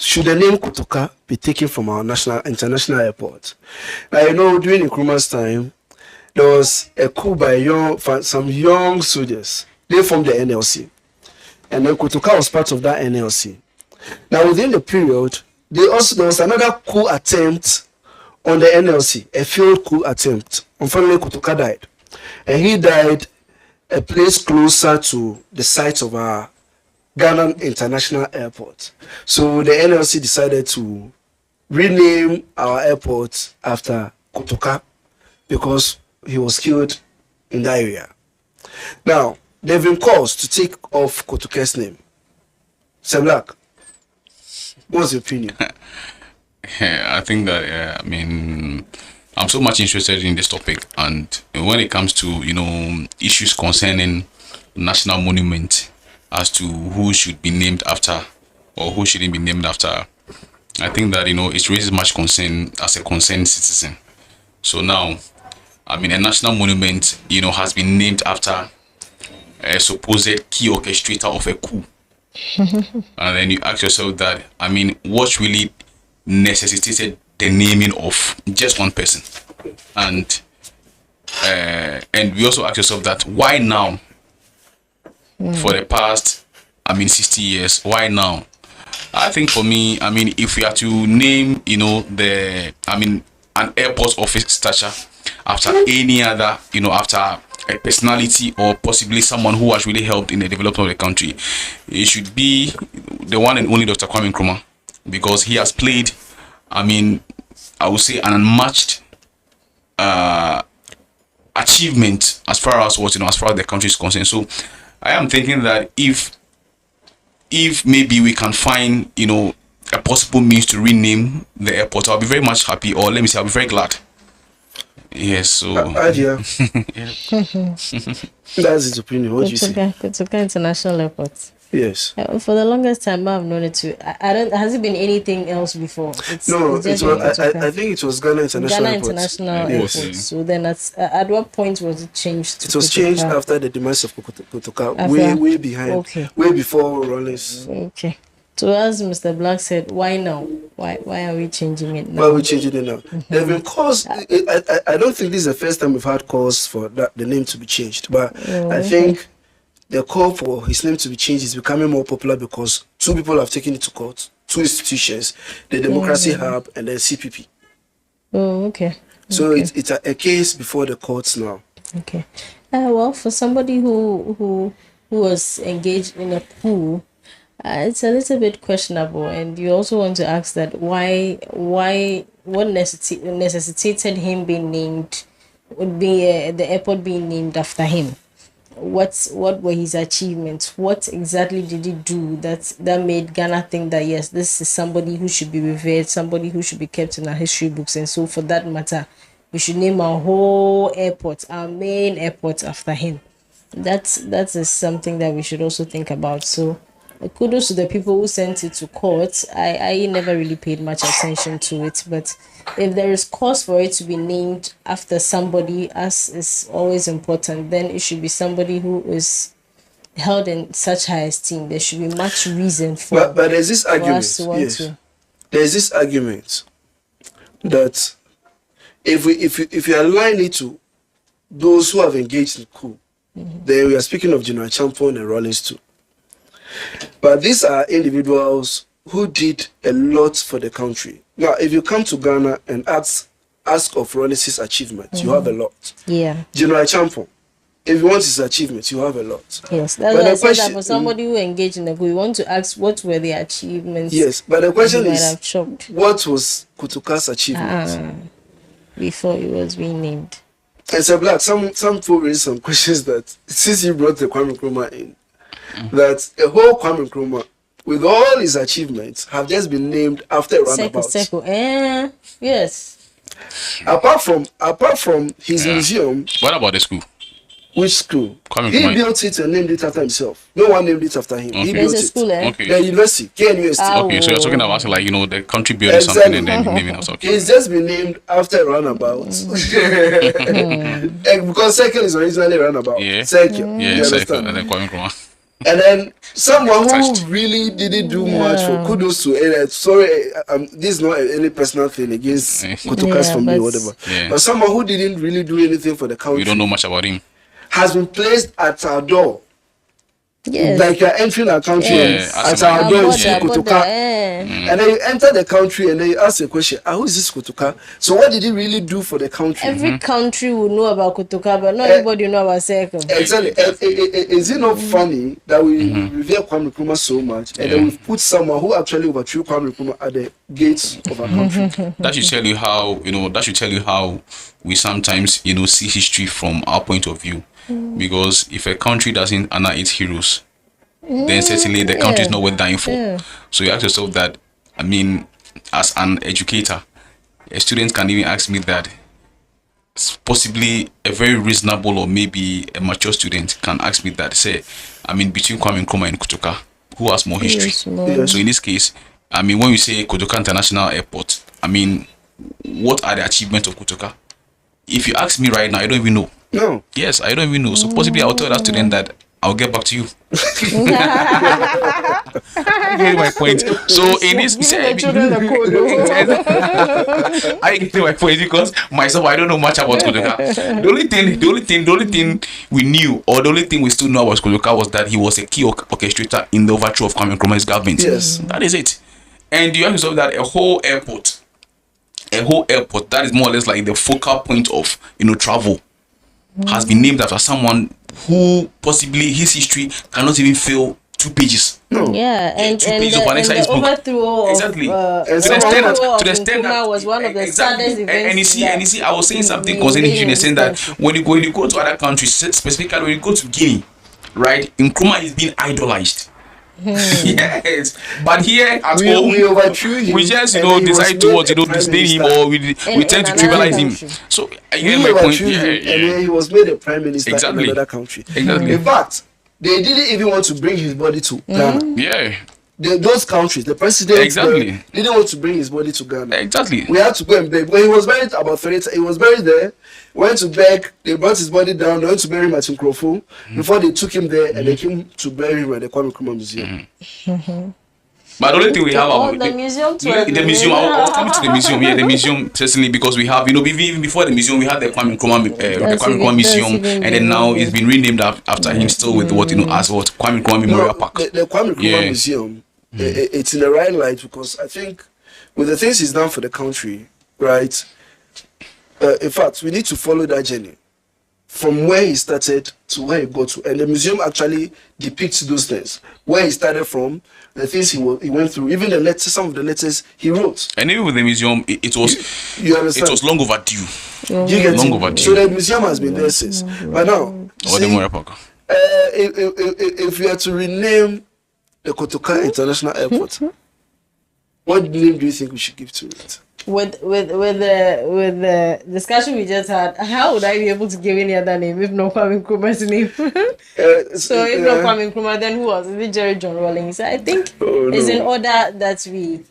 should the name Kotoka be taken from our international airport? Now, during Nkrumah's time, there was a coup by some young soldiers. They formed the NLC. And then Kotoka was part of that NLC. Now, within the period, there was another coup attempt on the NLC, a failed coup attempt. Unfortunately, Kotoka died. And he died a place closer to the site of our Ghana International Airport. So the NLC decided to rename our airport after Kotoka because he was killed in that area. Now, they've been caused to take off Kotoka's name. Sir Black, what's your opinion? I think that, I'm so much interested in this topic, and when it comes to, issues concerning national monument as to who should be named after or who shouldn't be named after, I think that, it raises much concern as a concerned citizen. So now, a national monument, has been named after a supposed key orchestrator of a coup. And then you ask yourself that, what really necessitated the naming of just one person? And we also ask yourself that, why now? For the past 60 years, why now? I think for me, if we are to name an airport office stature after any other, after a personality or possibly someone who has really helped in the development of the country, it should be the one and only Dr. Kwame Nkrumah, because he has played, I would say, an unmatched achievement as far as as far as the country is concerned. So I am thinking that if maybe we can find a possible means to rename the airport, I'll be very much happy, or let me say, I'll be very glad. Yes, so idea. That's his opinion. What do you say? Kotoka International Airport. Yes. For the longest time, I've known it too. I don't. Has it been anything else before? It was. I think it was Ghana International Airport. International Airport. Yes. So then, at what point was it changed? It was changed after the demise of Kotoka, way behind, way before Rollins. Okay. So as Mr. Black said, why now? Why are we changing it now? Why are we changing it now? There have been calls. I don't think this is the first time we've had calls for the name to be changed, but I think the call for his name to be changed is becoming more popular because two people have taken it to court, two institutions, the Democracy Hub and the CPP. Oh, okay. So it's a case before the courts now. Okay. Well, for somebody who was engaged in a coup, it's a little bit questionable, and you also want to ask that what necessitated him being named, would be the airport being named after him. What were his achievements? What exactly did he do that made Ghana think that yes, this is somebody who should be revered, somebody who should be kept in our history books, and so for that matter, we should name our whole airport, our main airport, after him. That is something that we should also think about. So kudos to the people who sent it to court. I never really paid much attention to it, but if there is cause for it to be named after somebody, as is always important, then it should be somebody who is held in such high esteem. There should be much reason for. But there's this argument. Yes, there's this argument that if you align it to those who have engaged in coup, then we are speaking of General Champon and Rollins too. But these are individuals who did a lot for the country. Now, if you come to Ghana and ask of Rollins' achievements, you have a lot. Yeah. General Champon, if you want his achievements, you have a lot. Yes, that's why I said that for somebody who engaged in the coup, you want to ask what were the achievements. Yes, but the question is, what was Kotoka's achievement? Before it was being named. And so, Black, some people raised some questions that, since you brought the Kwame Nkrumah in, that the whole Kwame Nkrumah, with all his achievements, have just been named after a roundabout. Yes. Apart from his museum. What about the school? Which school? He built it and named it after himself. No one named it after him. Okay. He built it. School, Okay. The university, KNUST. Okay, so you're talking about the country building something and then naming us. Okay. It's just been named after a roundabout. Because Circle is originally roundabout. Yeah. Circle. Yeah, Circle. And then Kwame Nkrumah. And then someone who really didn't do much for kudos to sorry, this is not any personal thing against Kotoka's family or whatever. But someone who didn't really do anything for the country. We don't know much about him. Has been placed at our door. Yes. Like you're entering our country at our door is Kotoka. And then you enter the country and then you ask a question, who is this Kotoka? So what did he really do for the country? Every country will know about Kotoka, but not everybody know about Circle. Exactly. Is it not funny that we revere Kwame Nkrumah so much and then we've put someone who actually overthrew Kwame Nkrumah at the gates of our country? That should tell you how, we sometimes, see history from our point of view. Because if a country doesn't honor its heroes, then certainly the country is not worth dying for. So you ask yourself that, as an educator, a student can even ask me that. Possibly a very reasonable or maybe a mature student can ask me that, say, between Kwame Nkrumah and Kotoka, who has more history? Yes. So in this case, when you say Kotoka International Airport, what are the achievements of Kotoka? If you ask me right now, I don't even know. No. Yes, I don't even know. So possibly I'll tell that student that I'll get back to you. You get my point. So in this, I get my point because myself, I don't know much about Kotoka. The only thing we knew, or the only thing we still know about Kotoka was that he was a key orchestrator in the overthrow of Kwame Nkrumah's government. Yes, that is it. And you have to say that a whole airport that is more or less like the focal point of travel has been named after someone who possibly his history cannot even fill 2 pages. No. Yeah, and 2 pages of an exercise book. Overthrow exactly. To the extent that was one of the saddest events. And you see, I was saying something concerning history in the sense that when you go to other countries, specifically when you go to Guinea, right, Nkrumah is being idolized. Yes, but here at home we just decide to disdain him, or we tend to trivialize him. So you get my point. And then he was made a prime minister in another country. Exactly. In fact, they didn't even want to bring his body to Ghana. Yeah. Those countries, the president didn't want to bring his body to Ghana. Exactly. We had to go and beg. When he was buried about 30, he was buried there. Went to beg. They brought his body down. They went to bury him at Nkrofo before they took him there, and they came to bury him at the Kwame Nkrumah Museum. But the only thing we have about the museum, I was coming to the museum. Yeah, the museum certainly, because we have even before the museum we had the Kwame Nkrumah Museum, and then now it's been renamed after him, still with as Kwame Nkrumah Memorial Park. The Kwame Nkrumah Museum, it's in the right light because I think with the things he's done for the country, right? In fact, we need to follow that journey from where he started to where he got to, and the museum actually depicts those things, where he started from, the things he went through, even the letters, some of the letters he wrote. And even with the museum, it was long overdue. You get long it? overdue. So the museum has been there since. But now, if we are to rename the Kotoka International Airport, what name do you think we should give to it? With the discussion we just had, how would I be able to give any other name if not Kwame Nkrumah's name? So if not Kwame Nkrumah, then who else? Is it Jerry John Rawlings? I think it's in order that we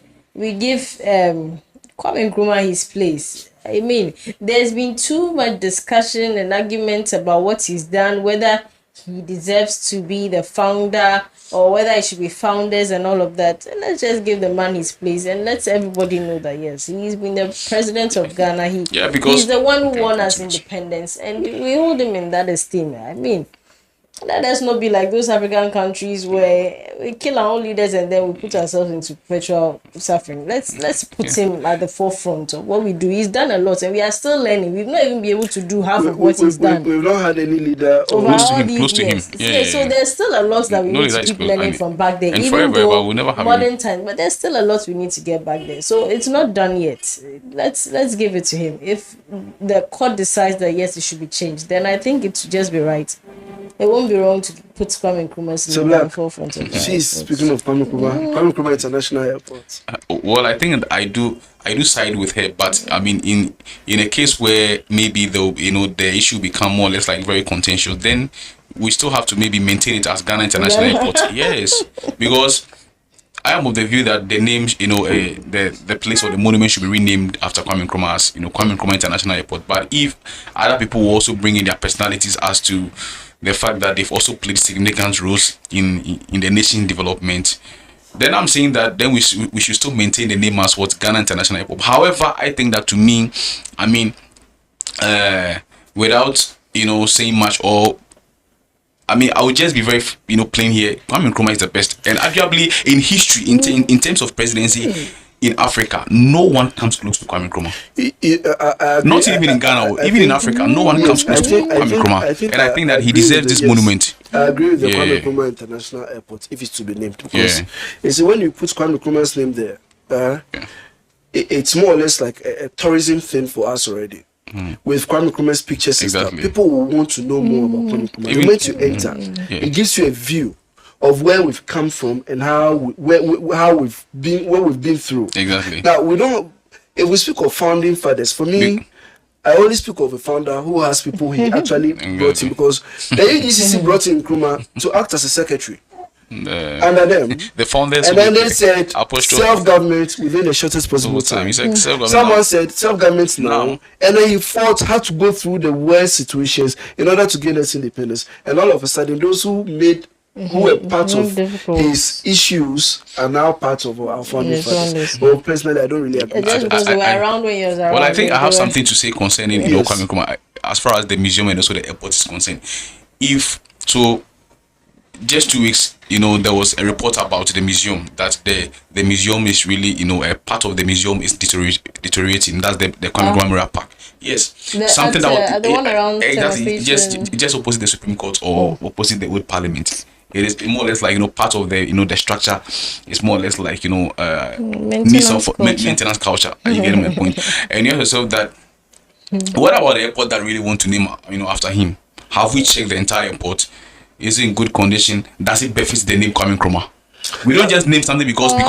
give Kwame Nkrumah his place. I mean, there's been too much discussion and argument about what he's done, whether he deserves to be the founder or whether it should be founders and all of that. And let's just give the man his place and let everybody know that yes, he's been the president of Ghana. He's the one who won us independence, and we hold him in that esteem. I mean, let us not be like those African countries where we kill our own leaders and then we put ourselves into perpetual suffering. Let's put him at the forefront of what we do. He's done a lot and we are still learning. We've not even been able to do half of what he's done. We've not had any leader close to him. So there's still a lot that we need to keep learning from back then. And even forever, though we'll never have modern times, but there's still a lot we need to get back there. So it's not done yet. Let's give it to him. If the court decides that yes, it should be changed, then I think it should just be right. It won't be wrong to put Kwame Nkrumah's name in the forefront of that. Speaking of Kwame Nkrumah International Airport. Well, I think I do side with her, but I mean, in a case where maybe the issue become more or less like very contentious, then we still have to maybe maintain it as Ghana International Airport. Yes, because I am of the view that the name, the place or the monument should be renamed after Kwame Nkrumah as, Kwame Nkrumah International Airport. But if other people will also bring in their personalities as to the fact that they've also played significant roles in the nation development, then I'm saying that then we should still maintain the name as what Ghana International Airport. However, I think that to me, I mean, without saying much, or I mean, I would just be very plain here. Kwame Nkrumah is the best, and arguably in history, in terms of presidency in Africa, no one comes close to Kwame Nkrumah. Not even in Ghana, even in Africa, no one comes close to Kwame Nkrumah. And I think that he deserves this monument. I agree with the Kwame Nkrumah International Airport if it's to be named, because you see, when you put Kwame Nkrumah's name there, it's more or less like a tourism thing for us already. With Kwame Nkrumah's pictures and stuff, people will want to know more about Kwame Nkrumah. The moment you enter, it gives you a view of where we've come from and how we've been through. Exactly. Now we don't. If we speak of founding fathers, for me, I only speak of a founder who has people he actually brought in, because the ADCC brought in Nkrumah to act as a secretary. Under them, the founders, and then they said self-government within the shortest possible time. Someone said self-government now, and then he had to go through the worst situations in order to gain his independence. And all of a sudden, those who were part of his issues are now part of our founding fathers. Well, personally, I don't really agree. Just because they were around when you was around. Well, I think I have something to say concerning Kwame Nkrumah as far as the museum and also the airport is concerned. Just 2 weeks, there was a report about the museum that the museum is really, a part of the museum is deteriorating. That's the Kwame Nkrumah Memorial Park. Yes, something that the one around exactly just opposite the Supreme Court or opposite the old Parliament. It is more or less like part of the the structure is more or less like maintenance culture. You get my point? And you have yourself that. What about the airport that really want to name after him? Have we checked the entire airport? Is it in good condition? Does it befit the name Kwame Nkrumah? We don't just name something because the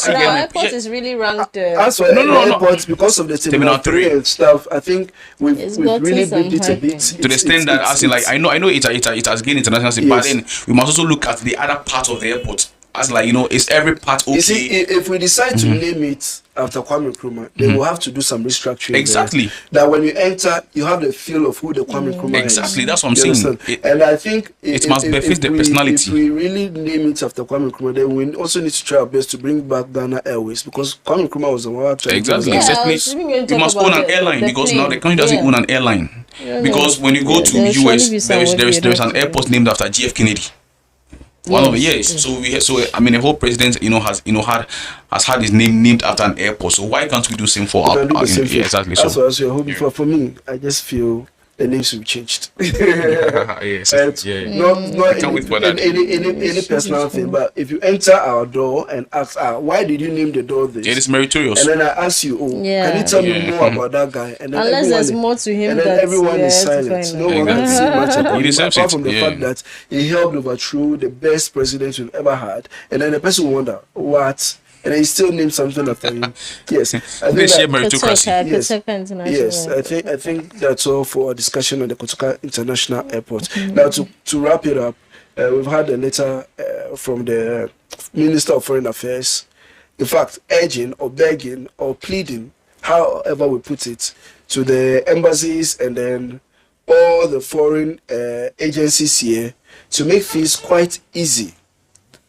airport is really ranked. As for airports, because of the Terminal 3 and stuff, I think we've really built it a bit to the extent that I know it has gained international sympathy, but then we must also look at the other part of the airport. As is every part okay? You see, if we decide to name it after Kwame Nkrumah, then we'll have to do some restructuring. Exactly. That when you enter, you have the feel of who the Kwame Nkrumah is. Exactly, that's what I'm saying. And I think it must befit the personality. If we really name it after Kwame Nkrumah, then we also need to try our best to bring back Ghana Airways, because Kwame Nkrumah was the one who tried. Exactly. We must own an airline, because now the country doesn't own an airline. Because when you go to US, there is an airport named after GF Kennedy. One of the years, so I mean, the whole president, has had his name named after an airport. So why can't we do same for our? Exactly. That's what I was hoping for. For me, I just feel the names will be changed. Yes. Not any personal thing, but if you enter our door and ask, why did you name the door this? It is meritorious. And then I ask you, can you tell me more about that guy? And then unless there's more to him, and then everyone is silent. No one can see much about him, apart from the fact that he helped overthrow the best president we've ever had. And then the person will wonder, what? And then he still named something after him. Yes, I think that, yes, I think that's all for our discussion on the Kotoka International Airport. Now, to wrap it up, we've had a letter from the Minister of Foreign Affairs, in fact, urging or begging or pleading, however we put it, to the embassies and then all the foreign agencies here to make things quite easy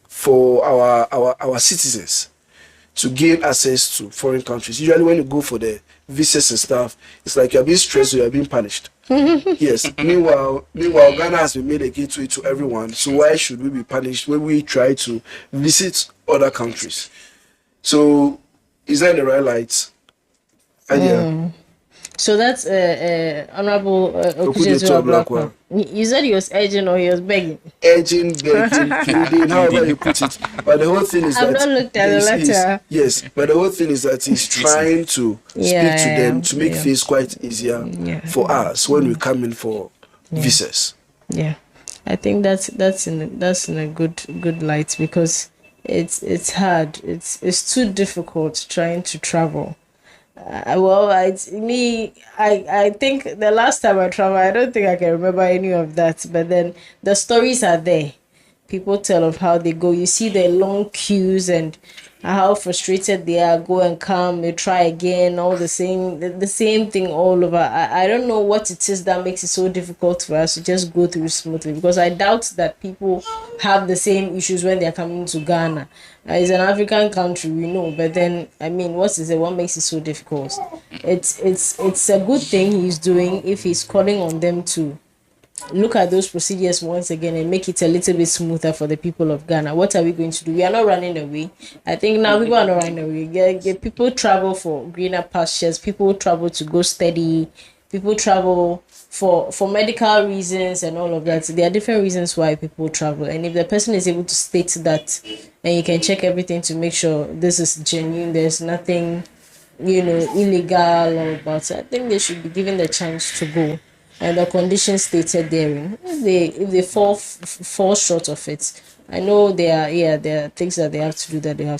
for our citizens to gain access to foreign countries. Usually when you go for the visas and stuff, it's like you're being stressed or you're being punished. Yes. Meanwhile, Ghana has been made a gateway to everyone. So why should we be punished when we try to visit other countries? So is that the right light? So that's Honorable Okujesu Blackman. You said he was urging or he was begging? Urging, begging, pleading, however you put it. But the whole thing is I've not looked at the letter. Yes, but the whole thing is that he's trying to speak to them to make things quite easier for us when we come in for visas. Yeah, I think that's in a good light, because it's hard. It's too difficult trying to travel. I think the last time I traveled, I don't think I can remember any of that. But then the stories are there. People tell of how they go. You see the long queues and how frustrated they are, go and come, you try again, all the same thing all over. I don't know what it is that makes it so difficult for us to just go through smoothly, because I doubt that people have the same issues when they're coming to Ghana. It's an African country, we know, but then I mean, what makes it so difficult? It's a good thing he's doing if he's calling on them to look at those procedures once again and make it a little bit smoother for the people of Ghana. What are we going to do? We are not running away. I think now people are not running away. People travel for greener pastures. People travel to go study. People travel for medical reasons and all of that. There are different reasons why people travel. And if the person is able to state that, and you can check everything to make sure this is genuine, there's nothing, illegal or about it, I think they should be given the chance to go, and the conditions stated therein. If they fall short of it, I know there are things that they have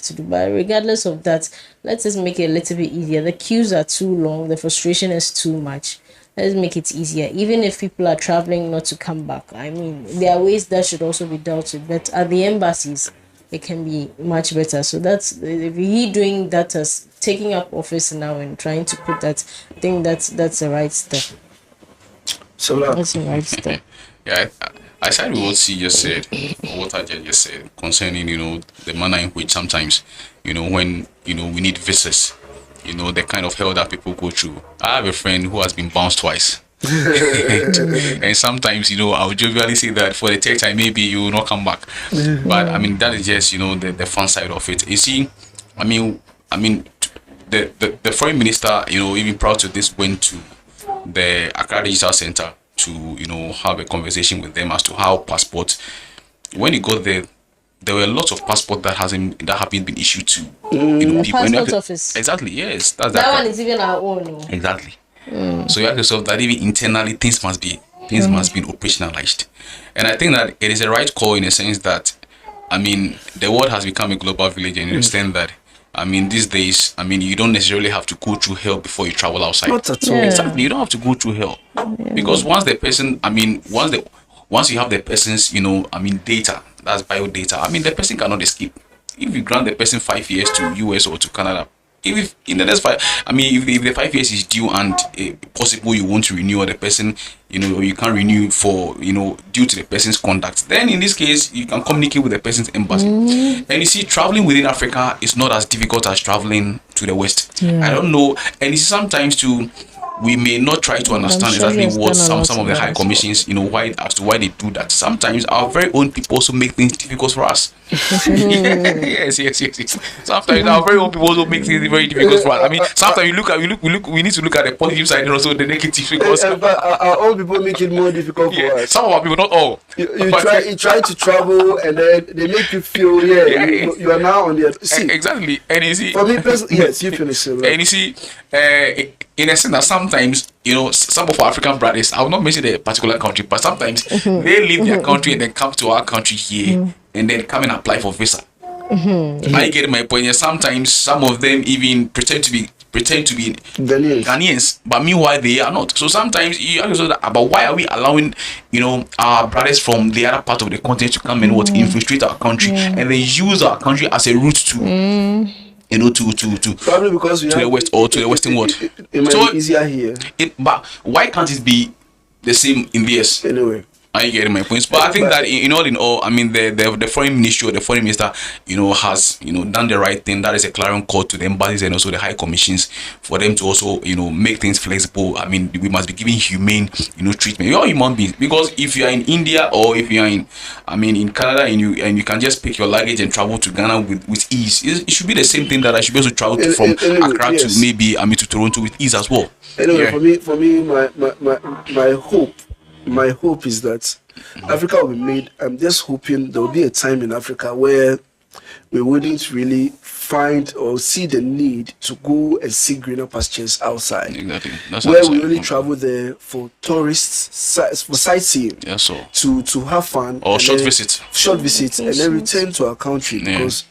to do. But regardless of that, let's just make it a little bit easier. The queues are too long. The frustration is too much. Let's make it easier. Even if people are traveling not to come back, I mean, there are ways that should also be dealt with. But at the embassies, it can be much better. So that's if he doing that as taking up office now and trying to put that. I think that's the right step. So That's the right step. Yeah, I side with what C just said, or what I just said concerning, the manner in which sometimes, when, we need visas, the kind of hell that people go through. I have a friend who has been bounced twice. And sometimes, I'll jovially say that for the third time, maybe you will not come back. But I mean, that is just, the fun side of it. You see, I mean, the foreign minister, even prior to this, went to the Accra Digital Center to have a conversation with them as to how passports. When you got there were lots of passports that haven't been issued to people. Passport office. Exactly, yes, that's that one is even our own. No? Exactly. So you ask yourself that even internally things must be operationalized, and I think that it is a right call in a sense that, I mean, the world has become a global village, and you understand that. I mean, these days, I mean, you don't necessarily have to go through hell before you travel outside. Not at all. Yeah. Exactly, you don't have to go through hell, because once the person, I mean, once you have the person's, data, that's bio data. I mean, the person cannot escape. If you grant the person 5 years to US or to Canada, if in the next 5, I mean, if the 5 years is due and possible you want to renew, or the person, or you can't renew for, due to the person's conduct, then in this case you can communicate with the person's embassy. And you see, traveling within Africa is not as difficult as traveling to the West. I don't know, and it's sometimes to. We may not try to understand exactly what some of the high commissions, why they do that. Sometimes our very own people also make things difficult for us. Yes. Sometimes our very own people also make things very difficult for us. I mean, sometimes we need to look at the positive side and also the negative, because but our own people make it more difficult for us. some of our people, not all. You try to travel, and then they make you feel you are now on the see. Exactly. And you see, For me personally, yes, you finish it. and you see, in a sense that sometimes, some of our African brothers, I will not mention a particular country, but sometimes they leave their country and then come to our country here and then come and apply for visa. I get my point. Sometimes some of them even pretend to be Ghanaians, but meanwhile they are not. So sometimes you ask yourself about why are we allowing, our brothers from the other part of the continent to come and infiltrate our country and then use our country as a route to. To Probably because we to the west or to the western world. It might be easier here. But why can't it be the same in this? Anyway, I get my points, but I think that in all, I mean, the foreign ministry or the foreign minister, has done the right thing. That is a clarion call to the embassies and also the high commissions for them to also make things flexible. I mean, we must be giving humane treatment. You're human beings, because if you are in India or if you are in Canada and you can just pick your luggage and travel to Ghana with ease, it should be the same thing that I should be able to travel from anyway, Accra yes. to maybe to Toronto with ease as well. Anyway, for me, my hope is that Africa will be made. I'm just hoping there will be a time in Africa where we wouldn't really find or see the need to go and see greener pastures outside. Exactly. That's where we only travel there for tourists, for sightseeing. Yeah, so to have fun or short visits, and then return to our country, because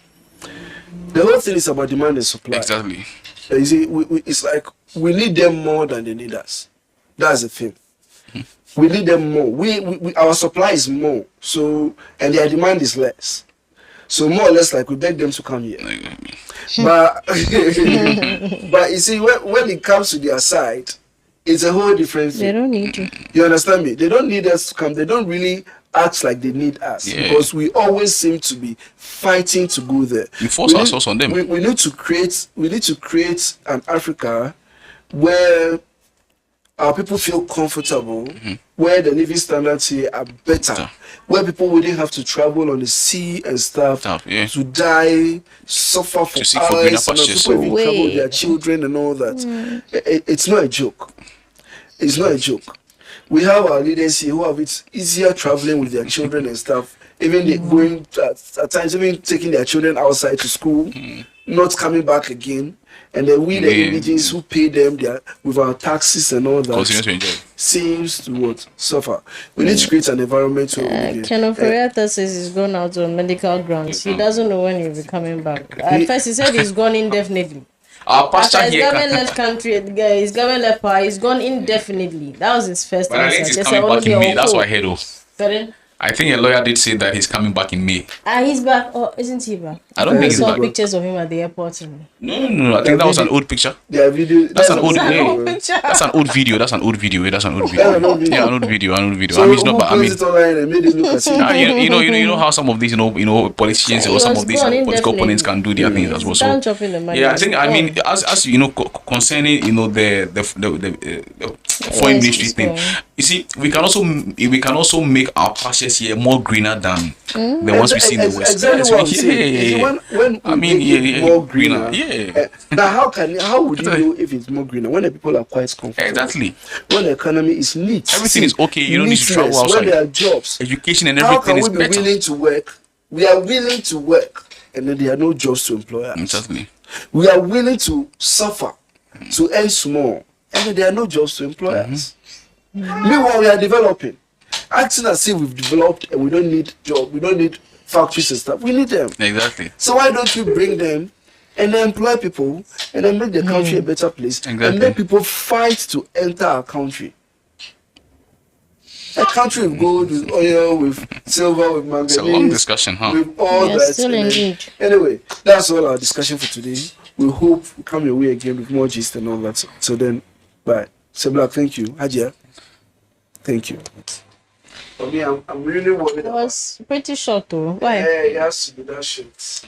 the whole thing is about demand and supply. Exactly. You see, it's like we need them more than they need us. That's the thing. We need them more. We our supply is more, so and their demand is less. So more or less like we beg them to come here. But but you see, when it comes to their side, it's a whole different thing. They don't need to. You understand me? They don't need us to come. They don't really act like they need us because we always seem to be fighting to go there. We force ourselves on them. We need to create an Africa where our people feel comfortable, where the living standards here are better, where people wouldn't have to travel on the sea and stuff to die, suffer for hours, and people even travel with their children and all that. It's not a joke. It's not a joke. We have our leaders here who have it easier traveling with their children and stuff. Even they going at times, even taking their children outside to school, not coming back again. And then we, the indigenous who pay them with our taxes and all that, continue to enjoy. Seems to suffer. We need to create an environment where Kenneth Oriata says he's gone out on medical grounds. He doesn't know when he'll be coming back. At first, he said he's gone indefinitely. Our pastor After his here government left country, his government left power, he's gone indefinitely. That was his first but I think answer. he's coming back in May. That's what I heard of. Pardon? I think a lawyer did say that he's coming back in May. He's back. Or isn't he back? I don't think he's saw back. pictures of him at the airport. No. I think that was an old picture. their video. That's an old picture. That's an old video. That's an old video. That's an old video. Yeah, an old video. So I mean, it's not. But I mean, it online and made it look as if you know how some of these, politicians or some of these political opponents can do their things as well. So yeah, I think I mean, as you know, concerning the foreign ministry thing, you see, we can also make our pastures here more greener than the ones we see in the West. Exactly what I'm saying. When I mean, more greener. Yeah. Now, how would you know if it's more greener when the people are quite comfortable? Exactly. When the economy is neat, Everything is okay. You don't need to travel outside. When there are jobs, Education and how everything can we is be better. willing to work? We are willing to work, and then there are no jobs to employ us. Exactly. We are willing to suffer to earn small, and then there are no jobs to employ us. Meanwhile, we are developing, acting as if we've developed and we don't need jobs, we don't need factories and stuff. We need them. Exactly. So why don't we bring them and then employ people and then make the country a better place and let people fight to enter our country? A country with gold, with oil, with silver, with manganese. It's a long discussion, huh? With all that. Still indeed. Anyway, that's all our discussion for today. We hope we come your way again with more gist and all that. So then, bye. Say Black, thank you. Hajia, thank you. For me, I'm really worried. It was pretty short though. Why? Yeah, it has to be that short.